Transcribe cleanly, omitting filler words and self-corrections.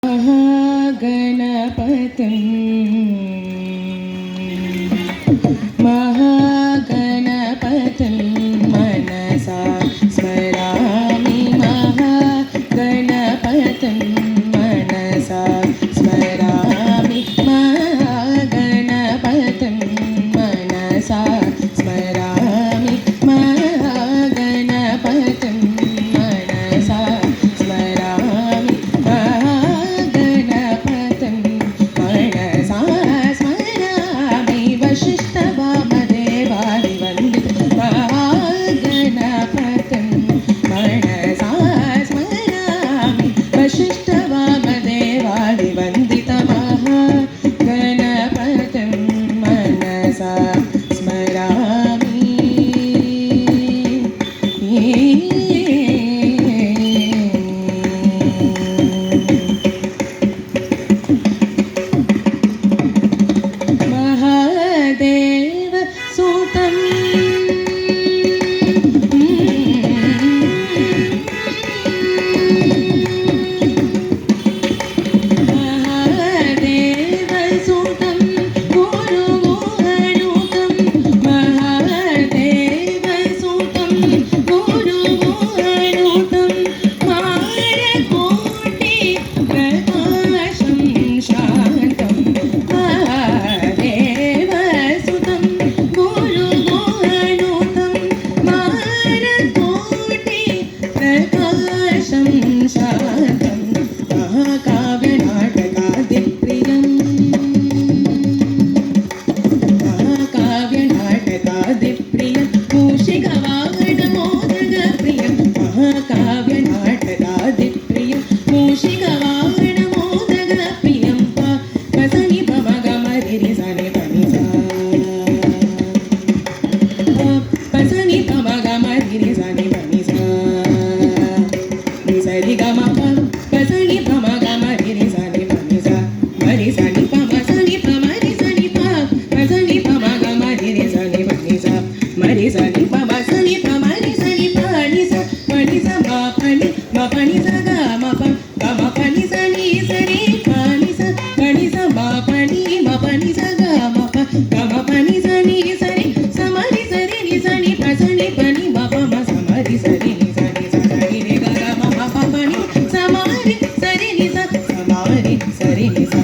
महागणपतिं मनसा स्मरामि महागणपतिं मनसा स्मरामि महागणपतिं मनसा स्मरामि महागणपतिं मनसा स्मरामि महागणपतिं मनसा स्मरामि वसिष्ठवामदेवादिवन्दितं महागणपतिं मनसा स्मरामि वसिष्ठवामदेवादिवन्दितं महागणपतिं मनसा स्मरामि। महादेव सुतं महादेव सुतं गुरुगुहनुतं महादेव सुतं गुरुगुहनुतं मारकोटि प्रकाशं शान्तं महादेव सुतं गुरुगुहनुतं मारकोटि प्रकाशं शान्तं महाकाव्यनाटकादिप्रियं महाकाव्यनाटकादिप्रियं मूषिकवाहनमोदकप्रियं महाकाव्यनाटकादिप्रियं मूषिकवाहनमोदकप्रियं पसनि पमगमरिरि सनि पनि सा पसनि पमगमरिरि सनि पनि सा निसरि गमप पसनि पमगमरिरि सनि पनि सा मरि सनि पम सनि पमरि सनि प पसनि पमगमरिरि सनि पनि सा मरि सनि पम सनि पमरि सनि पनि सा पनि सा म पनि सा ग म पनि सनि सनि पनि सा म पनि सा ग म पनि सनि सनि समरि सरि नि सनि पसनि पनि म म समरि सरि नि सनि सरि रे ग म पनि समरि सरि नि सा समरि सरि नि सा